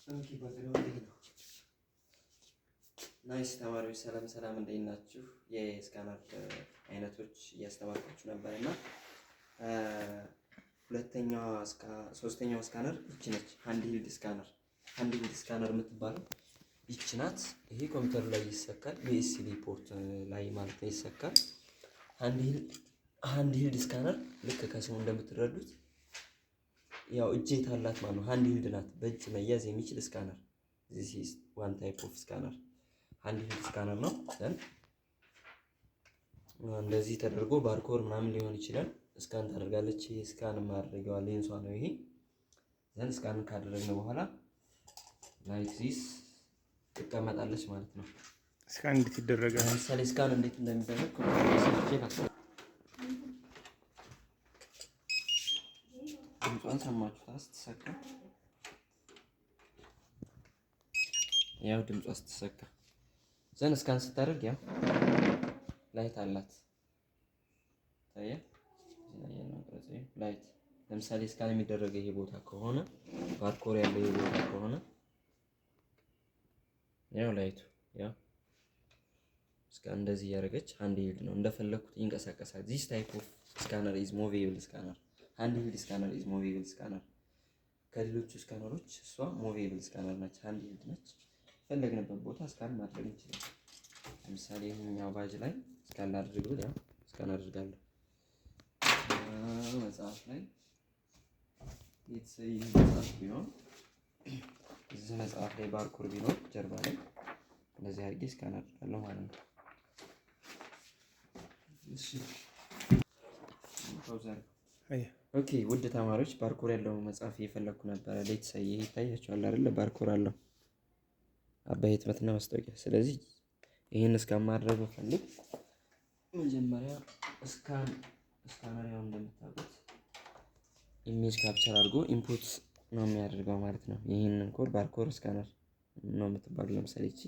ኦኬ ባክግራውንድ ይሄ ነው። ናይስ ተማሪዎች ሰላም እንዴት ናችሁ? የስካነር አይነቶች እያስተማርኳችሁ ነበር እና ሶስተኛው ስካነር ይቺ ነች። ሃንድ ሂልድ ስካነር የምትባለው ይቺ ናት። ይሄ ኮምፒውተር ላይ ይሰካል፣ ዩኤስቢ ፖርት ላይ ማለት ነው ይሰካል። ሃንድ ሂልድ ስካነር ልክ ከስሙ እንደምትረዱት ያው እጄታ አላት ማለት ነው። ሃንድ ሂልድ ናት፣ በእጅ መያዝ የሚችል ስካነር። this is one type of scanner ሃንድ ሂልድ ስካነር ነው። እንደዚህ ተደርጎ ባርኮድ ምናምን ሊሆን ይችላል። ስካን ታደርጋለች። ይሄ ስካን ማድረጊያዋ ሌንሷ ነው። ይሄ ዘን ስካን ካደረግን በኋላ ላይክ ዚስ ትቀመጣለች ማለት ነው። ስካን እንዴት ይደረጋል? ለምሳሌ ስካን እንዴት እንደሚደረግ ድምጿን ሰማችሁት? ስትሰካ ያው ድምጿ ስትሰካ ዘን ስካን ስታደርግ ያው ላይት አላት። ታየ ላይት ለምሳሌ ስካን የሚደረገው ይሄ ቦታ ከሆነ ባርኮድ ያለው ይሄ ቦታ ከሆነ ያው ላይቱ ያው ስካን እንደዚህ ያደረገች ሃንድ ሂልድ ነው። እንደፈለኩት ይንቀሳቀሳል። this type of scanner is movable scanner ሃንድ ሂልድ ስካነር is movable scanner። ከሌሎቹ ስካነሮች እሷ movable scanner ነች፣ ሃንድ ሂልድ ነች። ፈለግንበት ቦታ ስካን ማድረግ እንችላለን። ለምሳሌ ይሄኛው ባጅ ላይ ስካን ላድርግ ብል ያው ስካን አድርጋለሁ። መጽሐፍ ላይ የተሰይ መጽሐፍ ቢሆን እዚህ መጽሐፍ ላይ ባርኮድ ቢኖር ጀርባ ላይ እንደዚህ አድርጌ ስካን አድርጋለሁ ማለት ነው። እሺ ኦኬ ውድ ተማሪዎች ባርኮድ ያለው መጽሐፍ እየፈለኩ ነበረ። ሌትሰይ ይሄ ይታያችኋል አይደለ? ባርኮድ አለው አባይ ህትመትና ማስታወቂያ። ስለዚህ ይሄን ስካን ማድረግ ፈልግ መጀመሪያ ስካነር ያው እንደምታውቁት ኢሜጅ ካፕቸር አድርጎ ኢንፑት ነው የሚያደርገው ማለት ነው። ይሄንን ኮድ ባርኮድ ስካነር ነው የምትባለው። ለምሳሌ እቺ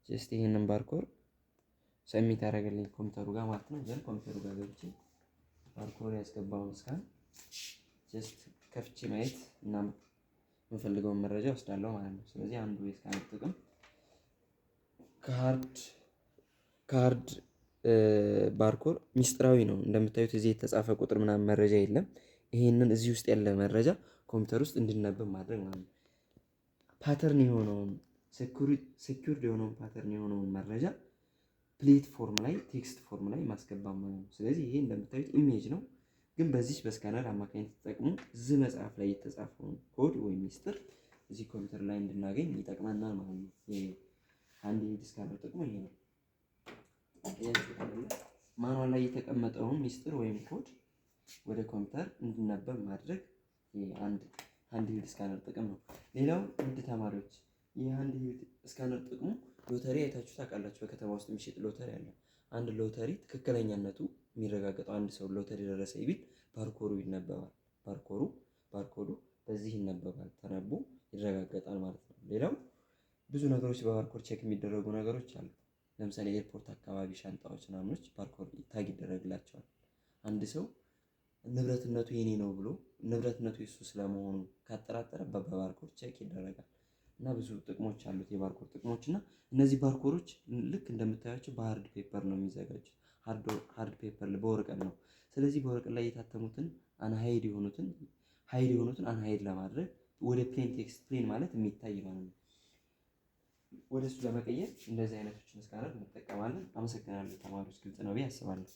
ጀስት ይሄንን ባርኮድ ሰሚት ያደርግልኝ ኮምፒውተሩ ጋር ማለት ነው። ዘን ኮምፒውተሩ ጋር ገብቼ ባርኮድ ያስገባውን ስካን ጀስት ከፍቼ ማየት እና የምፈልገውን መረጃ ወስዳለሁ ማለት ነው። ስለዚህ አንዱ የስካነር ጥቅም ካርድ ባርኮድ ሚስጥራዊ ነው። እንደምታዩት እዚህ የተጻፈ ቁጥር ምናምን መረጃ የለም። ይሄንን እዚህ ውስጥ ያለ መረጃ ኮምፒውተር ውስጥ እንዲነበብ ማድረግ ማለት ነው። ፓተርን የሆነውን ሴኩርድ የሆነውን ፓተርን የሆነውን መረጃ ፕሌት ፎርም ላይ ቴክስት ፎርም ላይ ማስገባት ማለት ነው። ስለዚህ ይሄ እንደምታዩት ኢሜጅ ነው፣ ግን በዚህ በስካነር አማካኝነት ተጠቅሞ እዚህ መጽሐፍ ላይ የተጻፈውን ኮድ ወይም ሚስጥር እዚህ ኮምፒውተር ላይ እንድናገኝ ይጠቅመናል ማለት ነው። ሃንድ ሂልድ ስካነር ጥቅሙ ይሄ ነው። ማኑዋል ላይ የተቀመጠውን ሚስጥር ወይም ኮድ ወደ ኮምፒውተር እንዲነበብ ማድረግ አንድ ሃንድ ሂልድ ስካነር ጥቅም ነው። ሌላው ውድ ተማሪዎች የሃንድ ሂልድ ስካነር ጥቅሙ ሎተሪ አይታችሁ ታውቃላችሁ? በከተማ ውስጥ የሚሸጥ ሎተሪ አለ። አንድ ሎተሪ ትክክለኛነቱ የሚረጋገጠው አንድ ሰው ሎተሪ ደረሰ ቢል ባርኮዱ ይነበባል። ባርኮዱ በዚህ ይነበባል፣ ተነቦ ይረጋገጣል ማለት ነው። ሌላው ብዙ ነገሮች በባርኮድ ቼክ የሚደረጉ ነገሮች አሉ። ለምሳሌ ኤርፖርት አካባቢ ሻንጣዎች ምናምኖች ባርኮድ ታግ ይደረግላቸዋል። አንድ ሰው ንብረትነቱ የኔ ነው ብሎ ንብረትነቱ የሱ ስለመሆኑ ካጠራጠረ በባርኮድ ቼክ ይደረጋል። እና ብዙ ጥቅሞች አሉት የባርኮድ ጥቅሞች። እና እነዚህ ባርኮዶች ልክ እንደምታያቸው በሃርድ ፔፐር ነው የሚዘጋጁት። ሃርድ ፔፐር በወረቀት ነው። ስለዚህ በወረቀት ላይ የታተሙትን አንሃይድ የሆኑትን አንሃይድ ለማድረግ ወደ ፕሌን ቴክስት፣ ፕሌን ማለት የሚታይ ማለት ነው፣ ወደ እሱ ለመቀየር እንደዚህ አይነቶችን ስካነር እንጠቀማለን። አመሰግናለሁ ተማሪዎች፣ ግልጽ ነው ብዬ አስባለሁ።